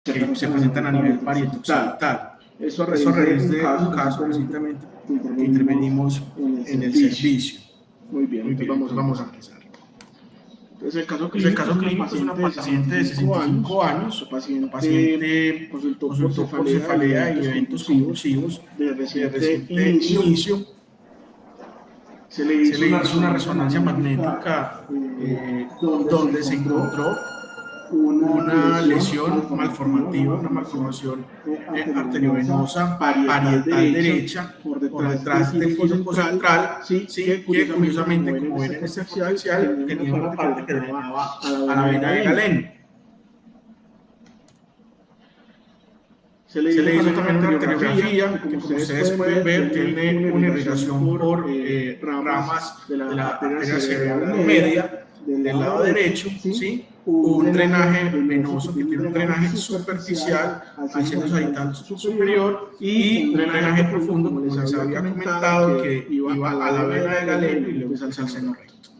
que se presentan a nivel parieto-occipital. Eso a raíz de un caso recientemente que intervenimos en el servicio. Muy bien, entonces vamos a empezar. Entonces, el caso clínico es una paciente de 65 años. La paciente consultó por cefalea y eventos convulsivos de reciente inicio. Se le hizo una resonancia magnética donde se encontró una lesión malformativa, una malformación arteriovenosa parietal derecha por detrás del giro hipocentral, ¿sí? Que curiosamente, como ven en este potencial, tenía una parte que drenaba a la vena de Galén. Se le hizo también una arteriografía que, como ustedes pueden ver, tiene una irrigación por ramas de la arteria cerebral media del lado derecho, ¿sí? Un drenaje venoso que tiene un drenaje superficial al seno sagittal superior y un drenaje profundo, como les había comentado, que iba a la vena de Galén y luego al seno recto.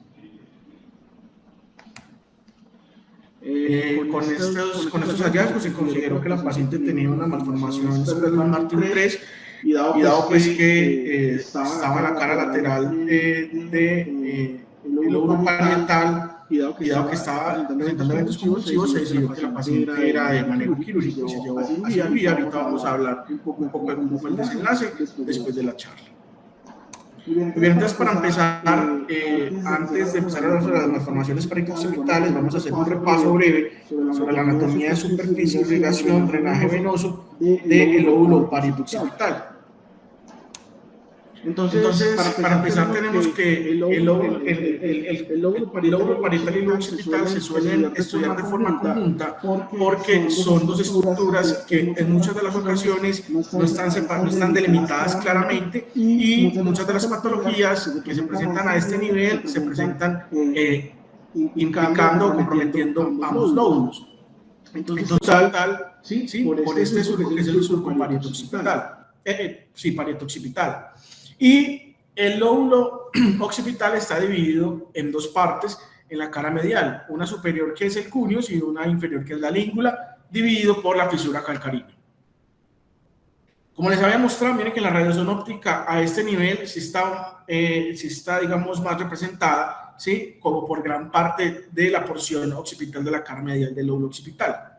Con estos hallazgos se consideró que la paciente tenía una malformación Speckmann-Martin 3 y dado pues que estaba en la cara lateral del lóbulo parietal y dado que estaba presentando eventos convulsivos, se decidió que la paciente era de manejo quirúrgico y se llevó a cirugía. Ahorita vamos a hablar un poco de cómo fue el desenlace después de la charla. Bien, entonces para empezar, antes de empezar a hablar sobre las malformaciones parieto-occipitales, vamos a hacer un repaso breve sobre la anatomía de superficie, irrigación, drenaje venoso del lóbulo parieto-occipital. Entonces, para empezar tenemos que el lóbulo parietal y el lóbulo occipital se suelen estudiar de forma conjunta porque son dos estructuras que en muchas de las ocasiones no están delimitadas claramente y muchas de las patologías que se presentan a este nivel se presentan implicando o comprometiendo ambos lóbulos. Entonces ¿sí? Por este surco que es el surco parieto-occipital. Parieto-occipital. Y el lóbulo occipital está dividido en dos partes en la cara medial, una superior que es el cuneus y una inferior que es la língula, dividido por la fisura calcárea. Como les había mostrado, miren que la radiación óptica a este nivel sí está digamos, más representada, ¿sí? Como por gran parte de la porción occipital de la cara medial del lóbulo occipital.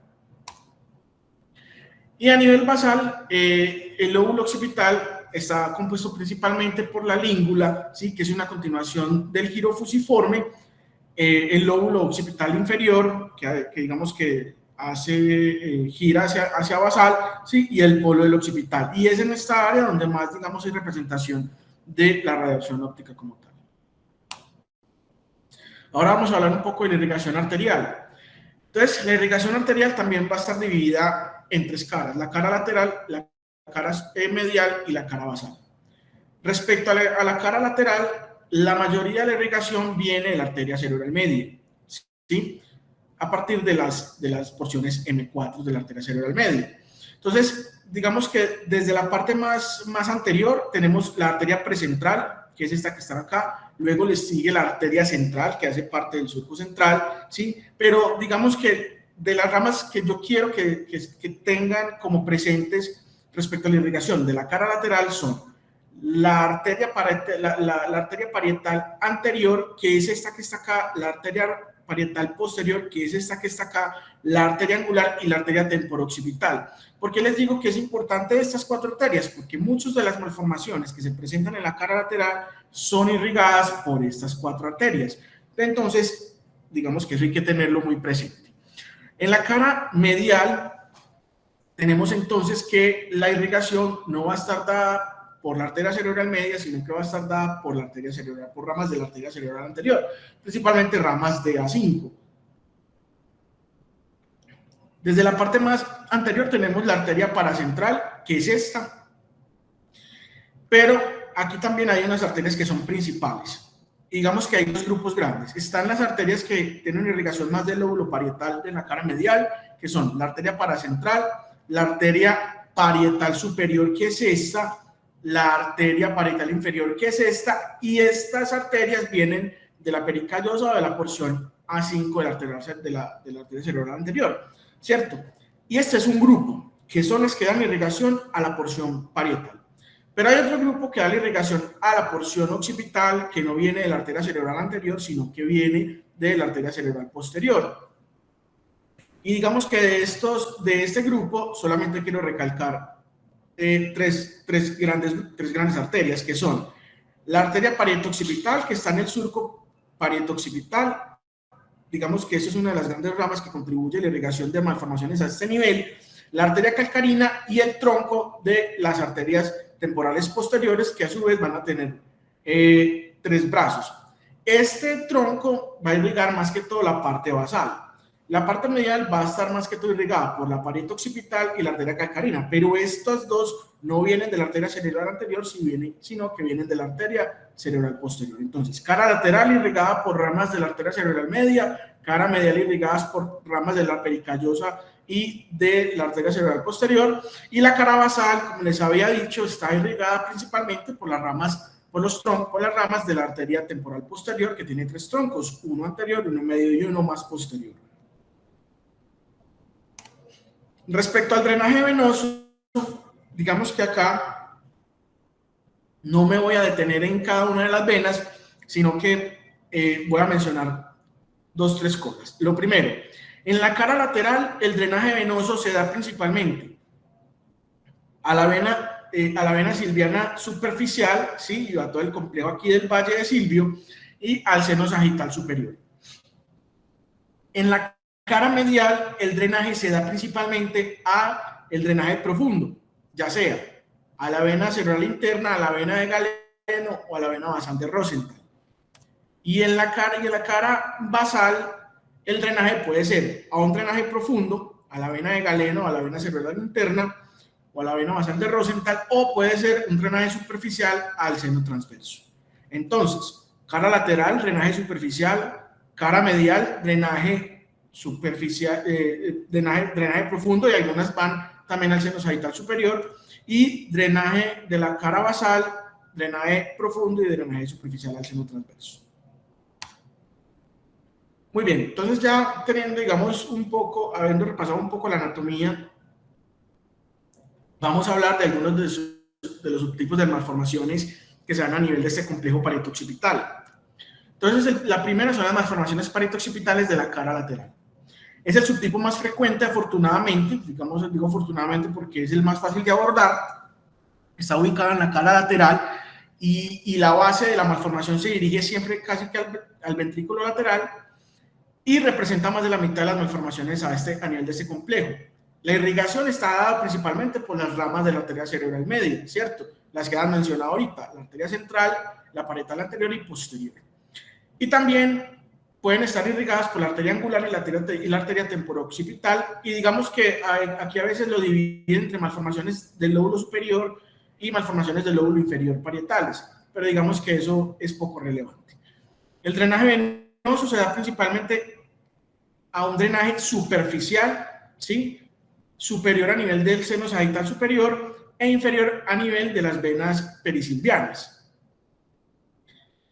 Y a nivel basal, el lóbulo occipital está compuesto principalmente por la língula, ¿sí? Que es una continuación del giro fusiforme, el lóbulo occipital inferior, que digamos que gira hacia basal, ¿sí? Y el polo del occipital. Y es en esta área donde más, digamos, hay representación de la radiación óptica como tal. Ahora vamos a hablar un poco de la irrigación arterial. Entonces, la irrigación arterial también va a estar dividida en tres caras: la cara lateral, la cara medial y la cara basal. Respecto a la cara lateral, la mayoría de la irrigación viene de la arteria cerebral media, ¿sí? A partir de las porciones M4 de la arteria cerebral media. Entonces, digamos que desde la parte más anterior tenemos la arteria presentral, que es esta que está acá. Luego le sigue la arteria central, que hace parte del surco central, ¿sí? Pero digamos que de las ramas que yo quiero que tengan como presentes respecto a la irrigación de la cara lateral son la arteria parietal anterior, que es esta que está acá, la arteria parietal posterior, que es esta que está acá, la arteria angular y la arteria temporoccipital. ¿Por qué les digo que es importante estas cuatro arterias? Porque muchas de las malformaciones que se presentan en la cara lateral son irrigadas por estas cuatro arterias. Entonces, digamos que eso hay que tenerlo muy presente. En la cara medial tenemos entonces que la irrigación no va a estar dada por la arteria cerebral media, sino que va a estar dada por la arteria cerebral, por ramas de la arteria cerebral anterior, principalmente ramas de A5. Desde la parte más anterior tenemos la arteria paracentral, que es esta, pero aquí también hay unas arterias que son principales. Digamos que hay dos grupos grandes. Están las arterias que tienen irrigación más del lóbulo parietal de la cara medial, que son la arteria paracentral, la arteria parietal superior, que es esta, la arteria parietal inferior, que es esta, y estas arterias vienen de la pericallosa o de la porción A5 de la arteria cerebral anterior, ¿cierto? Y este es un grupo, que son los que dan irrigación a la porción parietal. Pero hay otro grupo que da la irrigación a la porción occipital, que no viene de la arteria cerebral anterior, sino que viene de la arteria cerebral posterior. Y digamos que de este grupo solamente quiero recalcar tres grandes arterias, que son la arteria parietoccipital, que está en el surco parietoccipital. Digamos que esa es una de las grandes ramas que contribuye a la irrigación de malformaciones a este nivel. La arteria calcarina y el tronco de las arterias temporales posteriores, que a su vez van a tener 3 brazos. Este tronco va a irrigar más que todo la parte basal. La parte medial va a estar más que todo irrigada por la pared occipital y la arteria calcarina, pero estos dos no vienen de la arteria cerebral anterior, sino que vienen de la arteria cerebral posterior. Entonces, cara lateral irrigada por ramas de la arteria cerebral media, cara medial irrigadas por ramas de la pericallosa y de la arteria cerebral posterior, y la cara basal, como les había dicho, está irrigada principalmente por las ramas de la arteria temporal posterior, que tiene 3 troncos, uno anterior, uno medio y uno más posterior. Respecto al drenaje venoso, digamos que acá no me voy a detener en cada una de las venas, sino que voy a mencionar 2 o 3 cosas. Lo primero, en la cara lateral el drenaje venoso se da principalmente a la vena silviana superficial, ¿sí? Y a todo el complejo aquí del valle de Silvio, y al seno sagital superior. En la cara medial, el drenaje se da principalmente a el drenaje profundo, ya sea a la vena cerebral interna, a la vena de Galeno o a la vena basal de Rosenthal. Y en la cara basal, el drenaje puede ser a un drenaje profundo, a la vena de Galeno, a la vena cerebral interna o a la vena basal de Rosenthal, o puede ser un drenaje superficial al seno transverso. Entonces, cara lateral, drenaje superficial; cara medial, drenaje superficial, drenaje profundo, y algunas van también al seno sagital superior; y drenaje de la cara basal, drenaje profundo y drenaje superficial al seno transverso. Muy bien, entonces ya teniendo, digamos, habiendo repasado un poco la anatomía, vamos a hablar de algunos de los subtipos de malformaciones que se dan a nivel de este complejo parietoccipital. Entonces, la primera son las malformaciones parietoccipitales de la cara lateral. Es el subtipo más frecuente, afortunadamente, digo afortunadamente porque es el más fácil de abordar. Está ubicado en la cara lateral y la base de la malformación se dirige siempre casi que al ventrículo lateral, y representa más de la mitad de las malformaciones a nivel de este complejo. La irrigación está dada principalmente por las ramas de la arteria cerebral media, ¿cierto? Las que han mencionado ahorita, la arteria central, la parietal anterior y posterior. Y también pueden estar irrigadas por la arteria angular y la arteria temporoccipital, y digamos que aquí a veces lo dividen entre malformaciones del lóbulo superior y malformaciones del lóbulo inferior parietales, pero digamos que eso es poco relevante. El drenaje venoso se da principalmente a un drenaje superficial, ¿sí? Superior a nivel del seno sagital superior e inferior a nivel de las venas perisilvianas.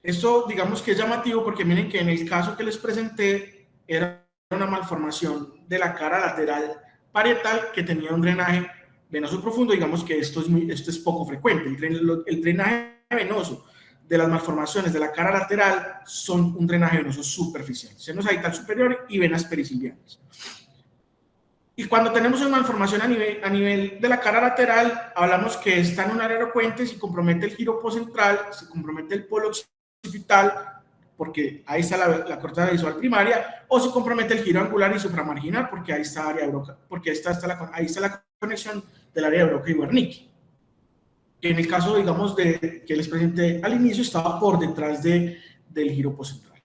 Esto, digamos que es llamativo porque miren que en el caso que les presenté era una malformación de la cara lateral parietal que tenía un drenaje venoso profundo. Digamos que esto es poco frecuente. El drenaje venoso de las malformaciones de la cara lateral son un drenaje venoso superficial, seno sagital superior y venas perisilvianas. Y cuando tenemos una malformación a nivel de la cara lateral, hablamos que está en un área elocuente si compromete el giro poscentral, si compromete el polo occipital, porque ahí está la corteza visual primaria, o si compromete el giro angular y supramarginal, porque ahí está área de Broca, porque ahí está la conexión del área de Broca y Wernicke. En el caso, digamos, que les presenté al inicio, estaba por detrás del giro poscentral.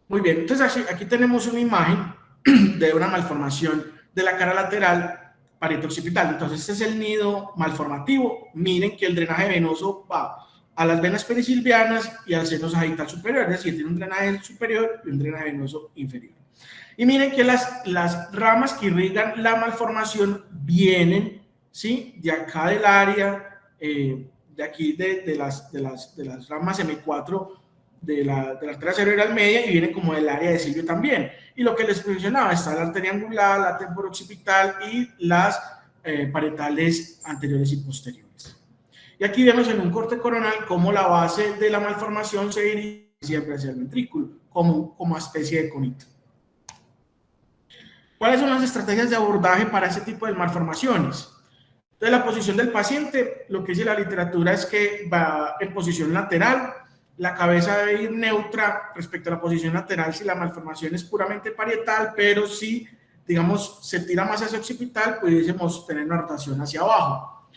Muy bien, entonces aquí tenemos una imagen de una malformación de la cara lateral parietoccipital. Entonces, este es el nido malformativo. Miren que el drenaje venoso va a las venas perisilvianas y al seno sagital superior, es decir, tiene un drenaje superior y un drenaje venoso inferior. Y miren que las ramas que irrigan la malformación vienen, ¿sí?, de acá del área, de aquí de las ramas M4 de la arteria cerebral media y viene como del área de Silvio también. Y lo que les mencionaba, está la arteria angular, la temporooccipital y las parietales anteriores y posteriores. Y aquí vemos en un corte coronal cómo la base de la malformación se dirige siempre hacia el ventrículo, como especie de conito. ¿Cuáles son las estrategias de abordaje para ese tipo de malformaciones? Entonces, la posición del paciente, lo que dice la literatura es que va en posición lateral, la cabeza debe ir neutra respecto a la posición lateral si la malformación es puramente parietal, pero si, digamos, se tira más hacia occipital, pudiésemos tener una rotación hacia abajo.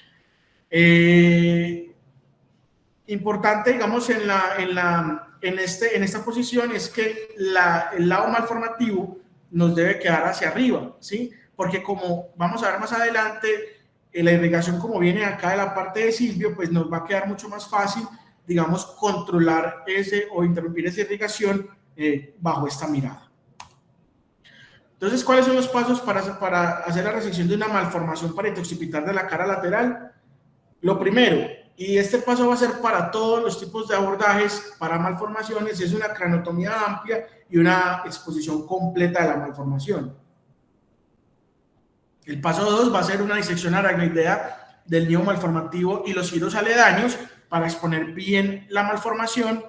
Importante, digamos, en esta posición es que el lado malformativo nos debe quedar hacia arriba, ¿sí? Porque como vamos a ver más adelante, la irrigación como viene acá de la parte de Silvio, pues nos va a quedar mucho más fácil, digamos, controlar o interrumpir esa irrigación bajo esta mirada. Entonces, ¿cuáles son los pasos para hacer la resección de una malformación parieto-occipital de la cara lateral? Lo primero, y este paso va a ser para todos los tipos de abordajes para malformaciones, es una craneotomía amplia y una exposición completa de la malformación. El paso 2 va a ser una disección aracnoidea del nido malformativo y los giros aledaños para exponer bien la malformación,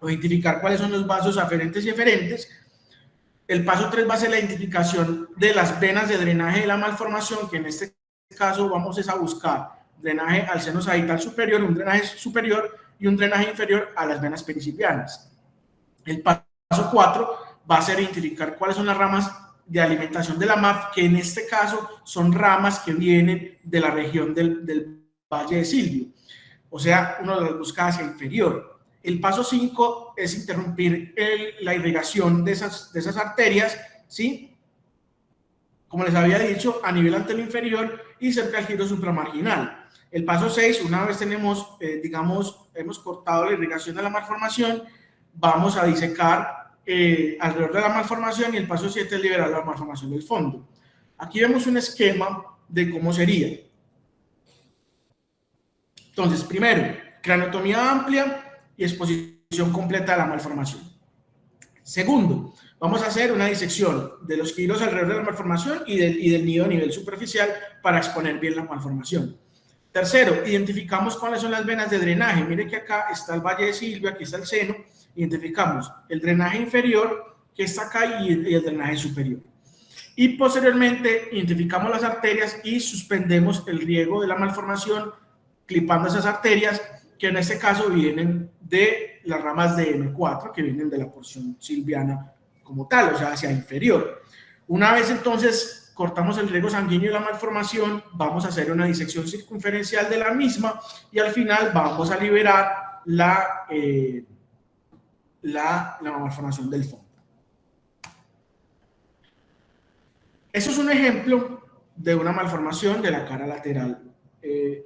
identificar cuáles son los vasos aferentes y eferentes. El paso 3 va a ser la identificación de las venas de drenaje de la malformación, que en este caso vamos a buscar drenaje al seno sagital superior, un drenaje superior y un drenaje inferior a las venas pericipianas. El paso 4 va a ser identificar cuáles son las ramas de alimentación de la MAF, que en este caso son ramas que vienen de la región del Valle de Silvio, o sea, uno las busca hacia inferior. El paso 5 es interrumpir la irrigación de esas arterias, ¿sí? Como les había dicho, a nivel anterior inferior y cerca del giro supramarginal. El paso 6, una vez tenemos, digamos, hemos cortado la irrigación de la malformación, vamos a disecar alrededor de la malformación y el paso 7 es liberar la malformación del fondo. Aquí vemos un esquema de cómo sería. Entonces, primero, craneotomía amplia y exposición completa de la malformación. Segundo, vamos a hacer una disección de los giros alrededor de la malformación y del nido a nivel superficial para exponer bien la malformación. Tercero, identificamos cuáles son las venas de drenaje. Mire que acá está el Valle de Silvio, aquí está el seno. Identificamos el drenaje inferior, que está acá, y el drenaje superior. Y posteriormente identificamos las arterias y suspendemos el riego de la malformación, clipando esas arterias, que en este caso vienen de las ramas de M4, que vienen de la porción silviana como tal, o sea, hacia inferior. Una vez entonces cortamos el riego sanguíneo de la malformación, vamos a hacer una disección circunferencial de la misma y al final vamos a liberar la malformación del fondo. Eso es un ejemplo de una malformación de la cara lateral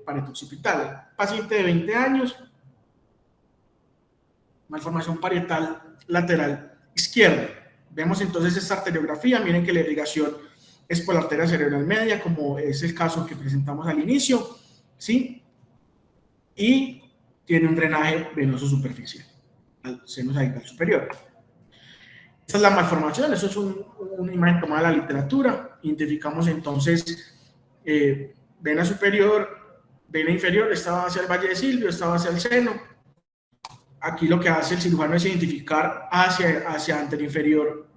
parieto-occipital. Paciente de 20 años, malformación parietal lateral izquierda. Vemos entonces esta arteriografía, miren que la irrigación es por la arteria cerebral media, como es el caso que presentamos al inicio, ¿sí? Y tiene un drenaje venoso superficial al seno sagital superior. Esta es la malformación, eso es una imagen tomada de la literatura. Identificamos entonces vena superior, vena inferior, estaba hacia el Valle de Silvio, estaba hacia el seno. Aquí lo que hace el cirujano es identificar hacia anterior inferior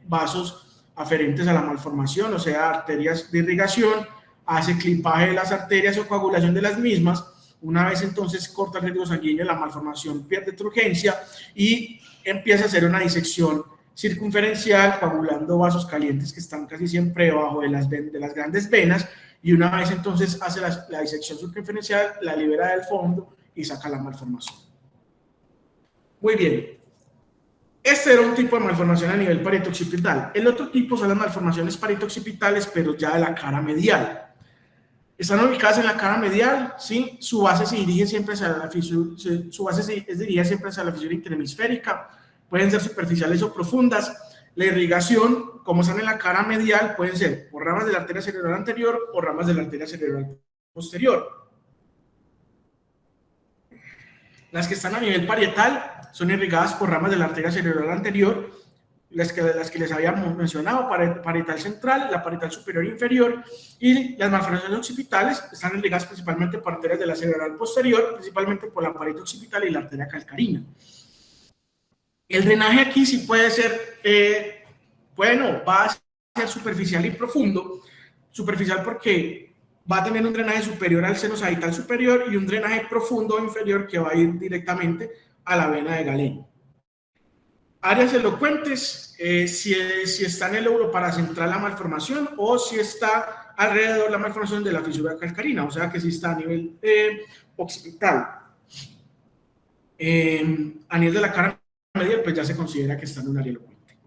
vasos aferentes a la malformación, o sea, arterias de irrigación, hace clipaje de las arterias o coagulación de las mismas. Una vez entonces corta el riego sanguíneo, la malformación pierde turgencia y empieza a hacer una disección circunferencial, coagulando vasos calientes que están casi siempre debajo de las grandes venas, y una vez entonces hace la disección circunferencial, la libera del fondo y saca la malformación. Muy bien. Este era un tipo de malformación a nivel parieto-occipital. El otro tipo son las malformaciones parieto-occipitales, pero ya de la cara medial. Están ubicadas en la cara medial, ¿sí? Su base se dirige siempre hacia la fisura, siempre hacia la fisura interhemisférica. Pueden ser superficiales o profundas. La irrigación, como están en la cara medial, pueden ser por ramas de la arteria cerebral anterior o ramas de la arteria cerebral posterior. Las que están a nivel parietal son irrigadas por ramas de la arteria cerebral anterior, las que les había mencionado, parietal central, la parietal superior e inferior, y las malformaciones occipitales están irrigadas principalmente por arterias de la cerebral posterior, principalmente por la pared occipital y la arteria calcarina. El drenaje aquí sí puede ser, bueno, va a ser superficial y profundo. Superficial porque va a tener un drenaje superior al seno sagital superior y un drenaje profundo o inferior que va a ir directamente a la vena de Galeno. Áreas elocuentes, si está en el lóbulo paracentral la malformación o si está alrededor la malformación de la fisura calcarina, o sea que si está a nivel occipital. A nivel de la cara medial, pues ya se considera que está en un área elocuente.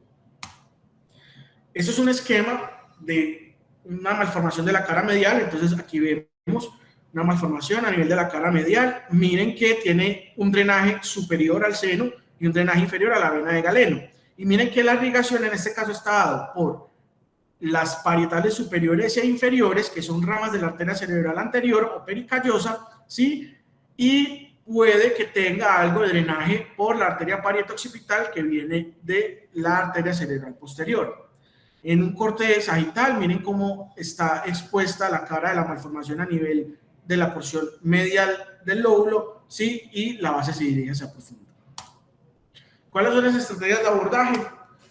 Eso es un esquema de una malformación de la cara medial. Entonces aquí vemos una malformación a nivel de la cara medial. Miren que tiene un drenaje superior al seno y un drenaje inferior a la vena de Galeno. Y miren que la irrigación en este caso está dado por las parietales superiores e inferiores, que son ramas de la arteria cerebral anterior o pericallosa, ¿sí? Y puede que tenga algo de drenaje por la arteria parieto-occipital que viene de la arteria cerebral posterior. En un corte sagital, miren cómo está expuesta la cara de la malformación a nivel de la porción medial del lóbulo, ¿sí? Y la base se dirige hacia profundo. ¿Cuáles son las estrategias de abordaje?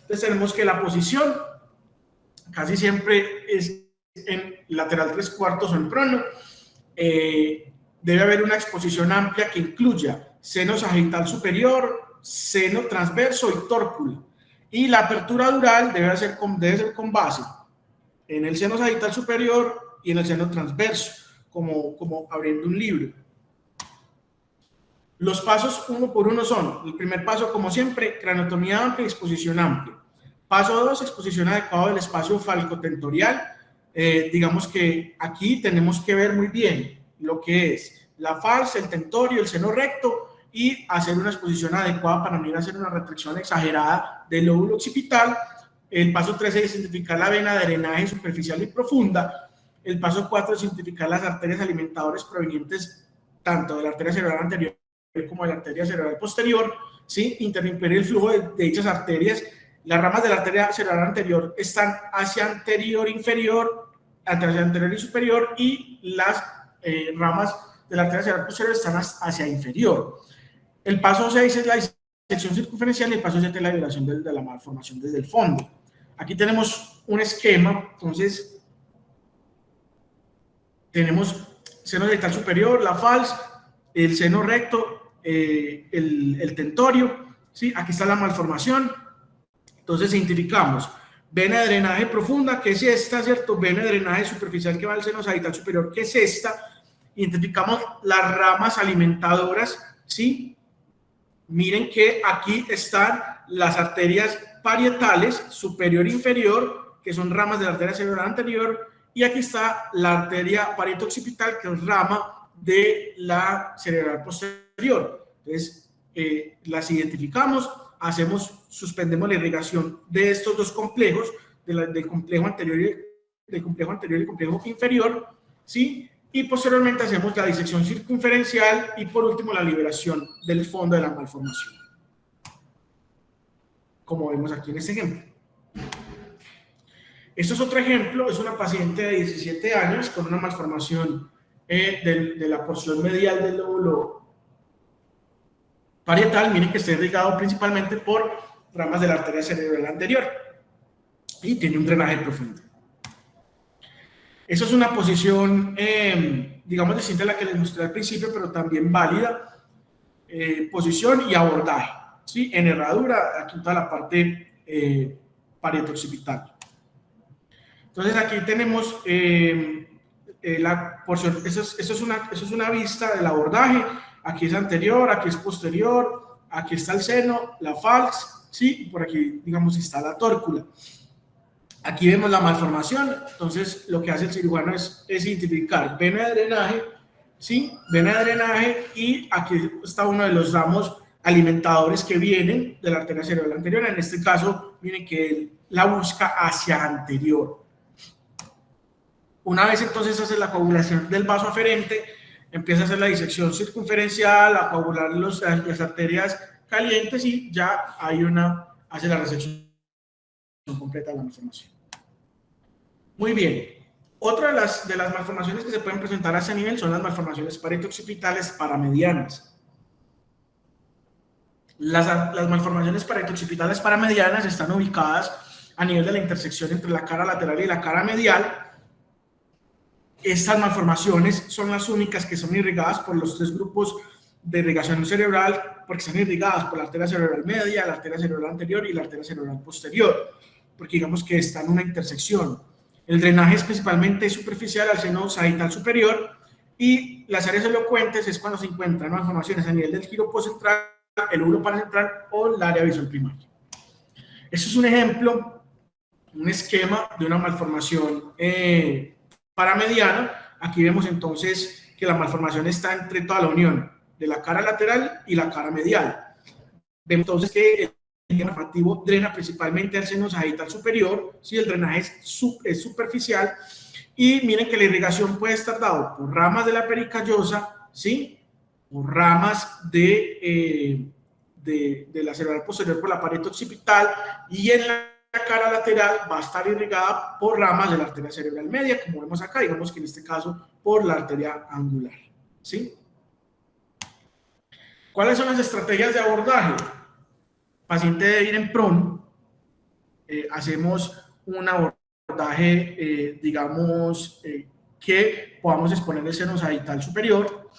Entonces tenemos que la posición casi siempre es en lateral 3/4 o en prono. Debe haber una exposición amplia que incluya seno sagital superior, seno transverso y tórcula. Y la apertura dural debe ser con base en el seno sagital superior y en el seno transverso, como abriendo un libro. Los pasos uno por uno son: el primer paso, como siempre, craneotomía amplia y exposición amplia. Paso 2, exposición adecuada del espacio falcotentorial. Digamos que aquí tenemos que ver muy bien lo que es la falsa, el tentorio, el seno recto, y hacer una exposición adecuada para no ir a hacer una retracción exagerada del lóbulo occipital. El paso 3 es identificar la vena de drenaje superficial y profunda. El paso 4 es identificar las arterias alimentadoras provenientes tanto de la arteria cerebral anterior como de la arteria cerebral posterior, ¿sí? Interrumpir el flujo de dichas arterias. Las ramas de la arteria cerebral anterior están hacia anterior, inferior, hacia anterior y superior, y las ramas de la arteria cerebral posterior están hacia inferior. El paso 6 es la disección circunferencial y el paso 7 es la liberación de la malformación desde el fondo. Aquí tenemos un esquema. Entonces tenemos seno sagital superior, la fals, el seno recto, el tentorio, ¿sí? Aquí está la malformación. Entonces identificamos vena de drenaje profunda, que es esta, ¿cierto? Vena de drenaje superficial que va al seno sagital superior, que es esta. Identificamos las ramas alimentadoras, ¿sí? Miren que aquí están las arterias parietales superior e inferior, que son ramas de la arteria cerebral anterior, y aquí está la arteria parieto-occipital, que es rama de la cerebral posterior. Entonces, las identificamos, suspendemos la irrigación de estos dos complejos, del complejo anterior y el complejo inferior, ¿sí? Y posteriormente hacemos la disección circunferencial y por último la liberación del fondo de la malformación, como vemos aquí en este ejemplo. Esto es otro ejemplo. Es una paciente de 17 años con una malformación de la porción medial del lóbulo parietal. Miren que está irrigado principalmente por ramas de la arteria cerebral anterior y tiene un drenaje profundo. Eso es una posición, digamos, distinta a la que les mostré al principio, pero también válida. Posición y abordaje, ¿sí? En herradura, aquí toda la parte parieto-occipital. Entonces aquí tenemos la porción. Eso es una vista del abordaje. Aquí es anterior, aquí es posterior, aquí está el seno, la fals, ¿sí? Y por aquí, digamos, está la tórcula. Aquí vemos la malformación. Entonces lo que hace el cirujano es identificar vena de drenaje, ¿sí? Vena de drenaje, y aquí está uno de los ramos alimentadores que vienen de la arteria cerebral anterior. En este caso, miren que él la busca hacia anterior. Una vez entonces hace la coagulación del vaso aferente, empieza a hacer la disección circunferencial, a coagular las arterias calientes y ya hay hace la resección completa de la malformación. Muy bien. Otra de las malformaciones que se pueden presentar a ese nivel son las malformaciones parieto-occipitales paramedianas. Las malformaciones parieto-occipitales paramedianas están ubicadas a nivel de la intersección entre la cara lateral y la cara medial. Estas malformaciones son las únicas que son irrigadas por los 3 grupos de irrigación cerebral, porque están irrigadas por la arteria cerebral media, la arteria cerebral anterior y la arteria cerebral posterior, porque digamos que está en una intersección. El drenaje es principalmente superficial al seno sagital superior y las áreas elocuentes es cuando se encuentran malformaciones a nivel del giro postcentral, el lóbulo paracentral o el área visual primaria. Esto es un ejemplo, un esquema de una malformación paramediana. Aquí vemos entonces que la malformación está entre toda la unión de la cara lateral y la cara medial. Vemos entonces que el sistema olfativo drena principalmente al seno sagital superior, si el drenaje es superficial, y miren que la irrigación puede estar dado por ramas de la pericallosa, ¿sí? O ramas de la cerebral posterior por la pared occipital, y en la cara lateral va a estar irrigada por ramas de la arteria cerebral media, como vemos acá, digamos que en este caso por la arteria angular, ¿sí? ¿Cuáles son las estrategias de abordaje? Paciente debe ir en PRON, hacemos un abordaje, digamos, que podamos exponer el seno sagital superior,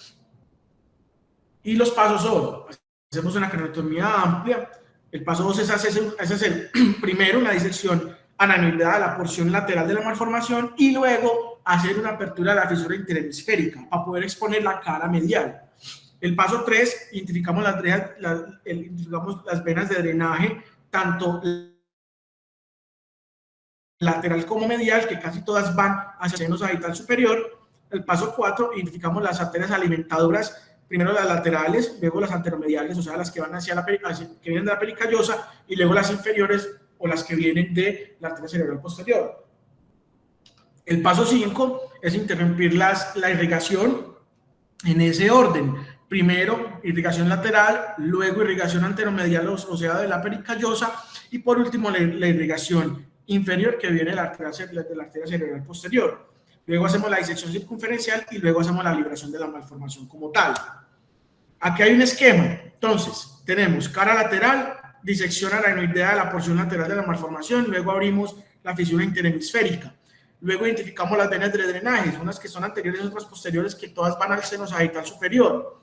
y los pasos son, hacemos una craneotomía amplia. El paso 2 es hacer primero una disección aneroidea de la porción lateral de la malformación y luego hacer una apertura de la fisura interhemisférica para poder exponer la cara medial. El paso 3, identificamos las venas de drenaje, tanto lateral como medial, que casi todas van hacia el seno sagital superior. El paso 4, identificamos las arterias alimentadoras, primero las laterales, luego las anteromediales, o sea, las que van que vienen de la pericallosa, y luego las inferiores o las que vienen de la arteria cerebral posterior. El paso 5 es interrumpir la irrigación en ese orden. Primero, irrigación lateral, luego irrigación anteromedial, o sea, de la pericallosa, y por último, la irrigación inferior que viene de la arteria cerebral posterior. Luego hacemos la disección circunferencial y luego hacemos la liberación de la malformación como tal. Aquí hay un esquema. Entonces, tenemos cara lateral, disección aracnoidea de la porción lateral de la malformación, luego abrimos la fisura interhemisférica. Luego identificamos las venas de drenaje, unas que son anteriores y otras posteriores, que todas van al seno sagital superior.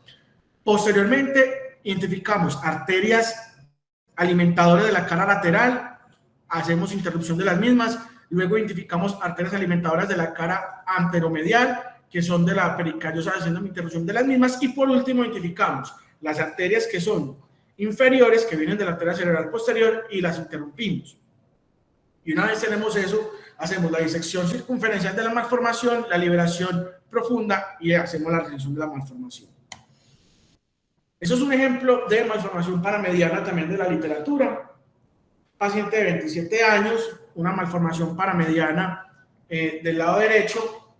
Posteriormente, identificamos arterias alimentadoras de la cara lateral, hacemos interrupción de las mismas. Luego identificamos arterias alimentadoras de la cara anteromedial, que son de la pericallosa, haciendo interrupción de las mismas. Y por último, identificamos las arterias que son inferiores, que vienen de la arteria cerebral posterior, y las interrumpimos. Y una vez tenemos eso, hacemos la disección circunferencial de la malformación, la liberación profunda y hacemos la resección de la malformación. Eso es un ejemplo de malformación paramediana también de la literatura. Paciente de 27 años, una malformación paramediana del lado derecho.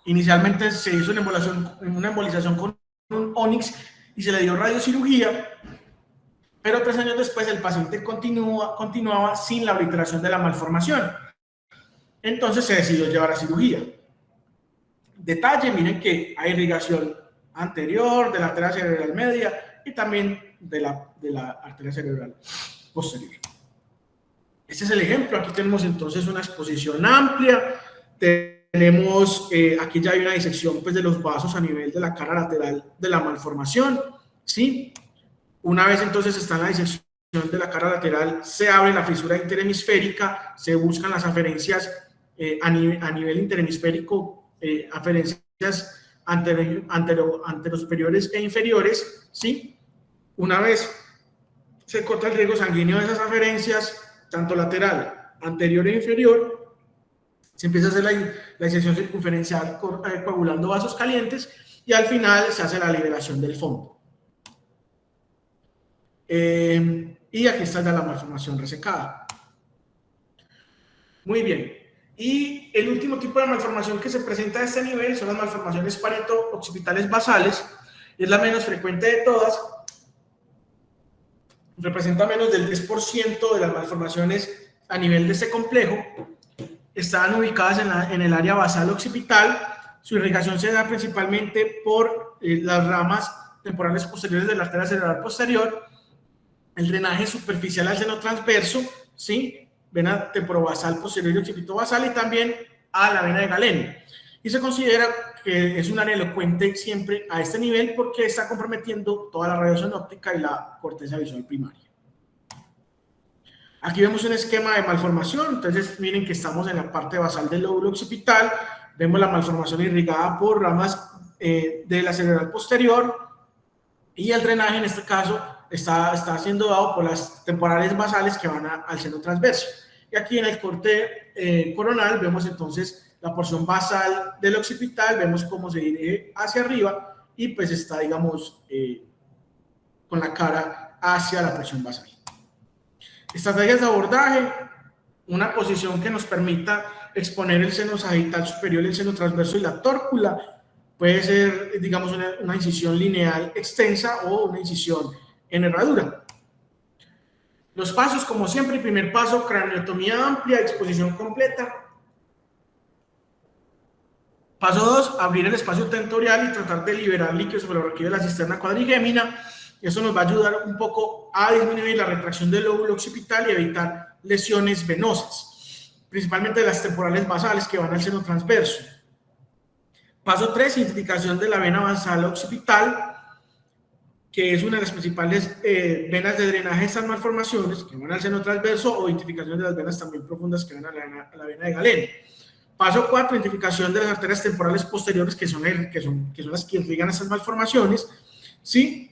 Inicialmente se hizo una embolización con un Onyx y se le dio radiocirugía, pero 3 años después el paciente continuaba sin la obliteración de la malformación. Entonces se decidió llevar a cirugía. Detalle, miren que hay irrigación anterior de la arteria cerebral media y también de la arteria cerebral posterior. Este es el ejemplo. Aquí tenemos entonces una exposición amplia. Tenemos, aquí ya hay una disección pues, de los vasos a nivel de la cara lateral de la malformación, ¿sí? Una vez entonces está en la disección de la cara lateral, se abre la fisura interhemisférica, se buscan las aferencias a nivel interhemisférico, aferencias anterosuperiores e inferiores, ¿sí? Una vez se corta el riego sanguíneo de esas aferencias, tanto lateral, anterior e inferior, se empieza a hacer la disección circunferencial coagulando vasos calientes y al final se hace la liberación del fondo. Y aquí está ya la malformación resecada. Muy bien. Y el último tipo de malformación que se presenta a este nivel son las malformaciones parieto-occipitales basales. Es la menos frecuente de todas. Representa menos del 10% de las malformaciones a nivel de este complejo. Están ubicadas en el área basal occipital. Su irrigación se da principalmente por las ramas temporales posteriores de la arteria cerebral posterior, el drenaje superficial al seno transverso, ¿sí? Vena temporobasal posterior y occipito basal, y también a la vena de Galeno. Y se considera que es un área elocuente siempre a este nivel porque está comprometiendo toda la radiación óptica y la corteza visual primaria. Aquí vemos un esquema de malformación. Entonces miren que estamos en la parte basal del lóbulo occipital, vemos la malformación irrigada por ramas de la cerebral posterior, y el drenaje en este caso está siendo dado por las temporales basales que van al seno transverso. Y aquí en el corte coronal vemos entonces la porción basal del occipital, vemos cómo se dirige hacia arriba y pues está, digamos, con la cara hacia la porción basal. Estrategias de abordaje: una posición que nos permita exponer el seno sagital superior, el seno transverso y la tórcula. Puede ser, digamos, una incisión lineal extensa o una incisión en herradura. Los pasos, como siempre: el primer paso, craneotomía amplia, exposición completa. Paso 2, abrir el espacio tentorial y tratar de liberar líquido suprarraquídeo de la cisterna cuadrigémina. Eso nos va a ayudar un poco a disminuir la retracción del lóbulo occipital y evitar lesiones venosas, principalmente de las temporales basales que van al seno transverso. Paso 3, identificación de la vena basal occipital, que es una de las principales venas de drenaje de estas malformaciones que van al seno transverso, o identificación de las venas también profundas que van a la vena de Galeno. Paso 4, identificación de las arterias temporales posteriores que son las que irrigan estas malformaciones, ¿sí?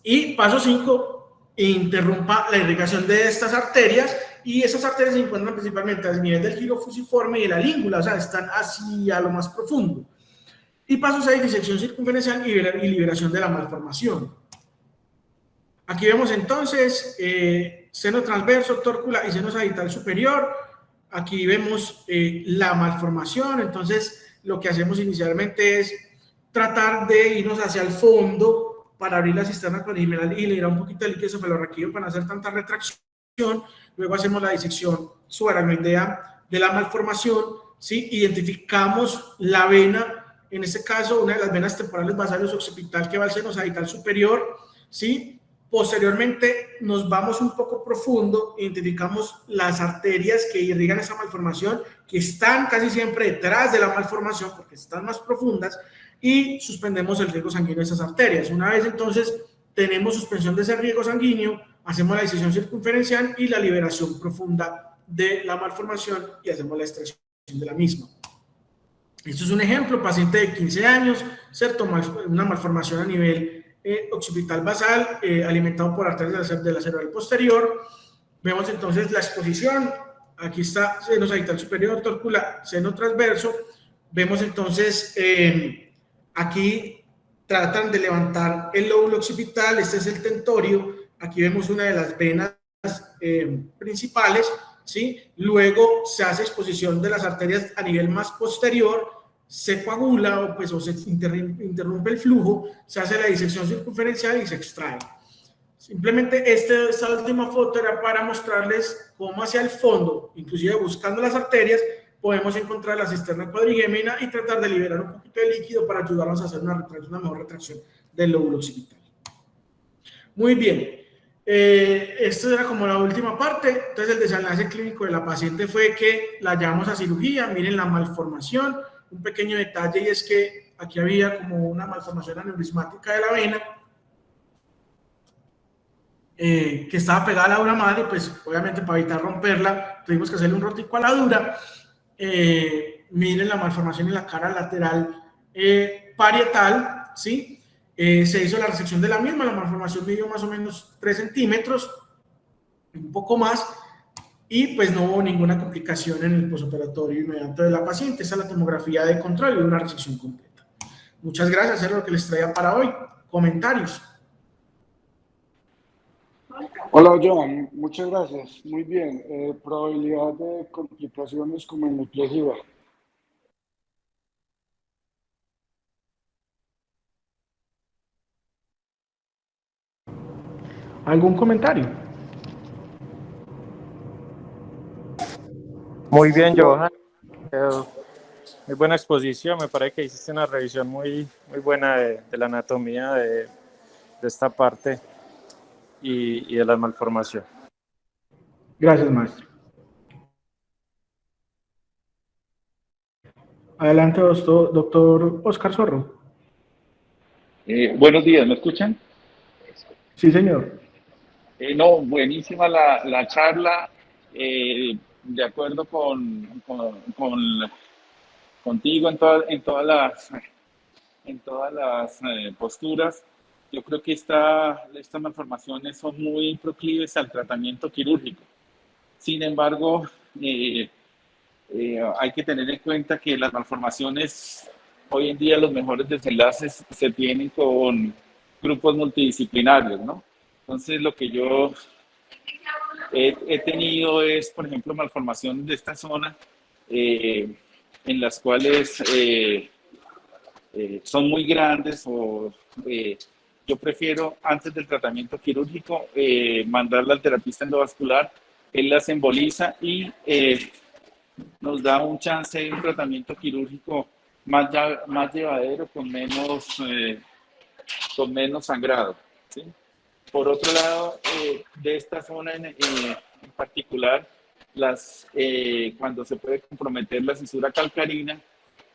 Y paso 5, interrumpa la irrigación de estas arterias, y esas arterias se encuentran principalmente a nivel del giro fusiforme y de la língula, o sea, están hacia lo más profundo. Y paso 6, disección circunferencial y liberación de la malformación. Aquí vemos entonces seno transverso, tórcula y seno sagital superior. Aquí vemos la malformación. Entonces lo que hacemos inicialmente es tratar de irnos hacia el fondo para abrir la cisterna cuadrigeminal y liberar un poquito de líquido cefalorraquídeo para no hacer tanta retracción. Luego hacemos la disección subaracnoidea de la malformación, ¿sí? Identificamos la vena, en este caso una de las venas temporales basales occipital que va al seno sagital superior, ¿sí? Posteriormente nos vamos un poco profundo, identificamos las arterias que irrigan esa malformación, que están casi siempre detrás de la malformación porque están más profundas, y suspendemos el riego sanguíneo de esas arterias. Una vez entonces tenemos suspensión de ese riego sanguíneo, hacemos la disección circunferencial y la liberación profunda de la malformación y hacemos la extracción de la misma. Esto es un ejemplo: paciente de 15 años, ¿cierto? Una malformación a nivel occipital basal, alimentado por arterias de la cerebral posterior. Vemos entonces la exposición. Aquí está seno sagital superior, tórcula, seno transverso. Vemos entonces aquí tratan de levantar el lóbulo occipital. Este es el tentorio. Aquí vemos una de las venas principales, ¿sí? Luego se hace exposición de las arterias a nivel más posterior, se coagula o se interrumpe el flujo, se hace la disección circunferencial y se extrae. Simplemente esta última foto era para mostrarles cómo hacia el fondo, inclusive buscando las arterias, podemos encontrar la cisterna cuadrigémina y tratar de liberar un poquito de líquido para ayudarnos a hacer una mejor retracción del lóbulo occipital. Muy bien. Esto era como la última parte. Entonces el desenlace clínico de la paciente fue que la llevamos a cirugía. Miren la malformación. Un pequeño detalle, y es que aquí había como una malformación aneurismática de la vena que estaba pegada a la dura madre, pues obviamente para evitar romperla tuvimos que hacerle un rotico a la dura. Miren la malformación en la cara lateral parietal, ¿sí? Se hizo la resección de la misma. La malformación midió más o menos 3 centímetros, un poco más, y pues no hubo ninguna complicación en el posoperatorio inmediato de la paciente. Esa es la tomografía de control y una resección completa. Muchas gracias, era lo que les traía para hoy. Comentarios. Hola, Joan. Muchas gracias. Muy bien. Probabilidad de complicaciones como en hemiplegia. ¿Algún comentario? Muy bien, Johan. Muy buena exposición. Me parece que hiciste una revisión muy buena de la anatomía de esta parte y de la malformación. Gracias, maestro. Adelante, doctor Oscar Zorro. Buenos días, ¿me escuchan? Sí, señor. No, buenísima la charla. De acuerdo contigo en todas las posturas. Yo creo que estas malformaciones son muy proclives al tratamiento quirúrgico. Sin embargo, hay que tener en cuenta que las malformaciones, hoy en día los mejores desenlaces se tienen con grupos multidisciplinarios, ¿no? Entonces, lo que yo he tenido es, por ejemplo, malformaciones de esta zona en las cuales son muy grandes yo prefiero antes del tratamiento quirúrgico mandarla al terapista endovascular, él las emboliza y nos da un chance de un tratamiento quirúrgico más llevadero, con menos sangrado, ¿sí? Por otro lado, de esta zona en particular, cuando se puede comprometer la cisura calcarina,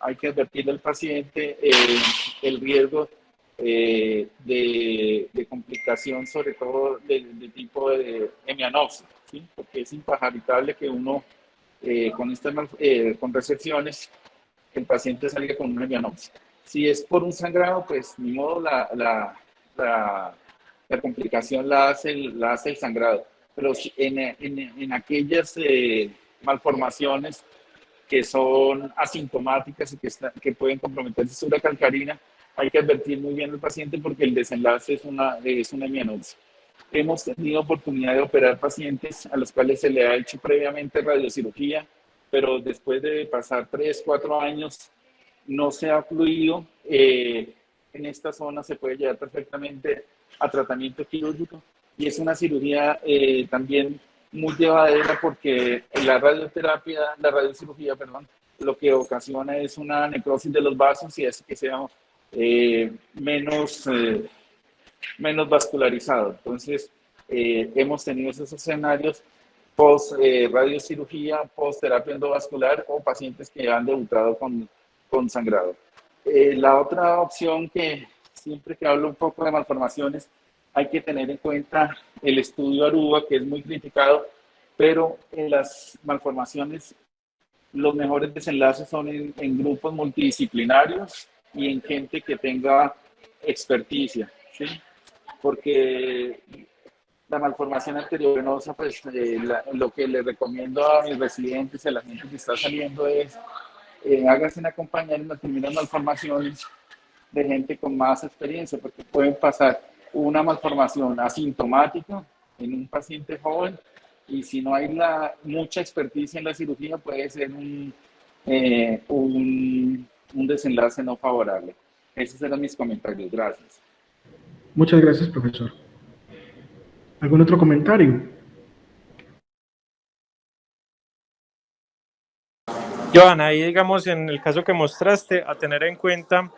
hay que advertirle al paciente el riesgo de complicación, sobre todo de tipo de hemianopsia, ¿sí? Porque es impajaritable que uno con recepciones el paciente salga con una hemianopsia. Si es por un sangrado, pues ni modo, la complicación la hace el sangrado. Pero en aquellas malformaciones que son asintomáticas y que pueden comprometer cisura calcarina, hay que advertir muy bien al paciente porque el desenlace es una hemianopsia. Hemos tenido oportunidad de operar pacientes a los cuales se le ha hecho previamente radiocirugía, pero después de pasar 3, 4 años no se ha fluido. En esta zona se puede llegar perfectamente a tratamiento quirúrgico y es una cirugía también muy llevadera porque la radiocirugía, perdón, lo que ocasiona es una necrosis de los vasos y hace que sea menos vascularizado. Entonces, hemos tenido esos escenarios post radiocirugía, post terapia endovascular o pacientes que han debutado con sangrado. La otra opción que siempre que hablo un poco de malformaciones, hay que tener en cuenta el estudio Aruba, que es muy criticado, pero en las malformaciones los mejores desenlaces son en grupos multidisciplinarios y en gente que tenga experticia, ¿sí? Porque la malformación arteriovenosa, pues lo que le recomiendo a mis residentes y a la gente que está saliendo es háganse acompañar en las primeras malformaciones de gente con más experiencia, porque pueden pasar una malformación asintomática en un paciente joven y si no hay mucha experticia en la cirugía puede ser un desenlace no favorable. Esos eran mis comentarios. Gracias. Muchas gracias, profesor. ¿Algún otro comentario? Johan, ahí digamos en el caso que mostraste, a tener en cuenta,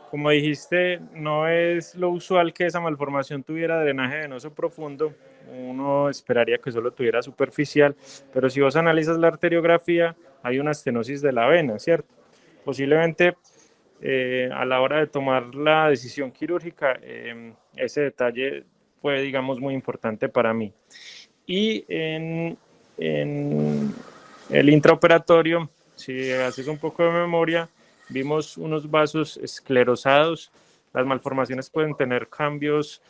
como dijiste, no es lo usual que esa malformación tuviera drenaje venoso profundo, uno esperaría que solo tuviera superficial, pero si vos analizas la arteriografía, hay una estenosis de la vena, ¿cierto? Posiblemente a la hora de tomar la decisión quirúrgica, ese detalle fue, digamos, muy importante para mí. Y en el intraoperatorio, si haces un poco de memoria, vimos unos vasos esclerosados. Las malformaciones pueden tener cambios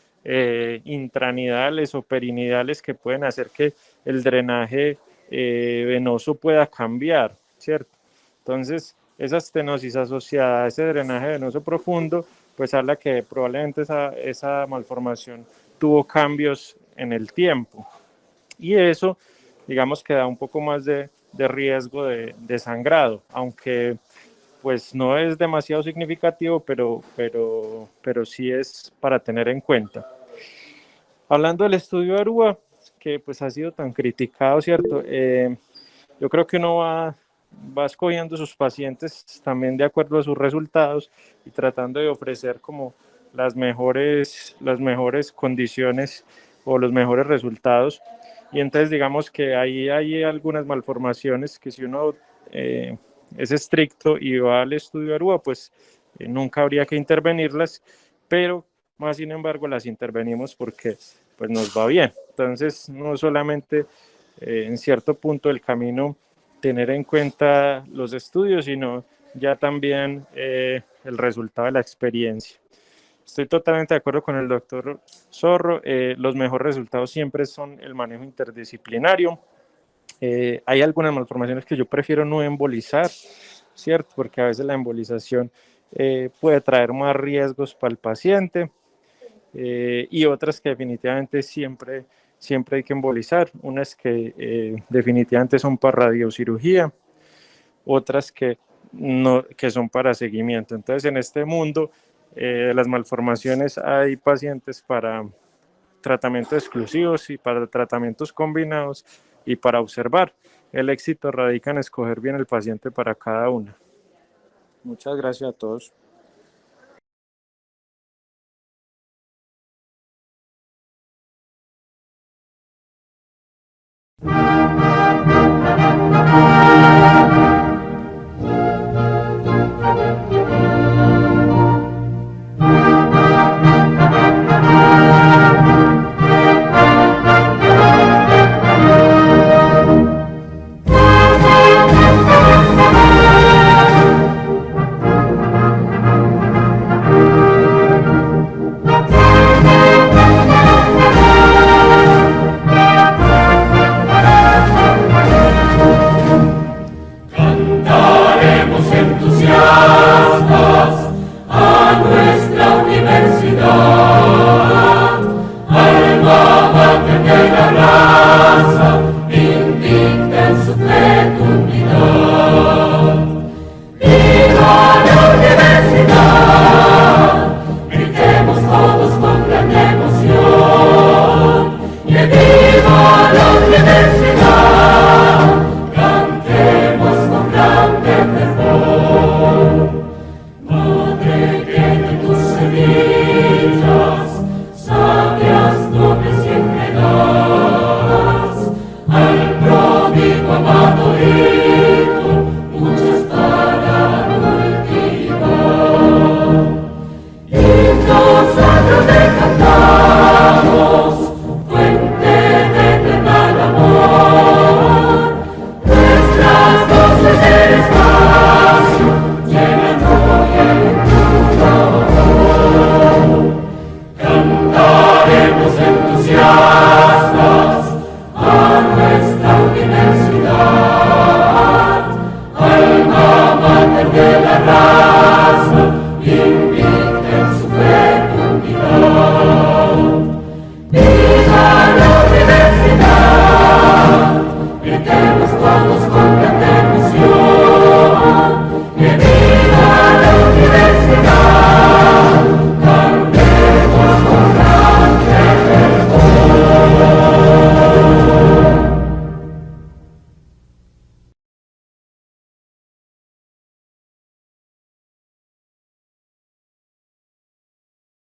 intranidales o perinidales que pueden hacer que el drenaje venoso pueda cambiar, ¿cierto? Entonces, esa estenosis asociada a ese drenaje venoso profundo, pues habla que probablemente esa malformación tuvo cambios en el tiempo. Y eso, digamos que da un poco más de riesgo de sangrado, aunque pues no es demasiado significativo, pero sí es para tener en cuenta. Hablando del estudio Aruba, que pues ha sido tan criticado, ¿cierto? Yo creo que uno va escogiendo sus pacientes también de acuerdo a sus resultados y tratando de ofrecer como las mejores condiciones o los mejores resultados. Y entonces digamos que ahí hay algunas malformaciones que si uno es estricto y va al estudio Aruba, pues nunca habría que intervenirlas, pero más sin embargo las intervenimos porque pues nos va bien. Entonces no solamente en cierto punto del camino tener en cuenta los estudios, sino ya también el resultado de la experiencia. Estoy totalmente de acuerdo con el doctor Zorro. Los mejores resultados siempre son el manejo interdisciplinario. Hay algunas malformaciones que yo prefiero no embolizar, ¿cierto? Porque a veces la embolización puede traer más riesgos para el paciente y otras que definitivamente siempre hay que embolizar. Unas que definitivamente son para radiocirugía, otras que son para seguimiento. Entonces, en este mundo de las malformaciones hay pacientes para tratamientos exclusivos y para tratamientos combinados y para observar. El éxito radica en escoger bien el paciente para cada una. Muchas gracias a todos. Sabias, nobles y entregadas,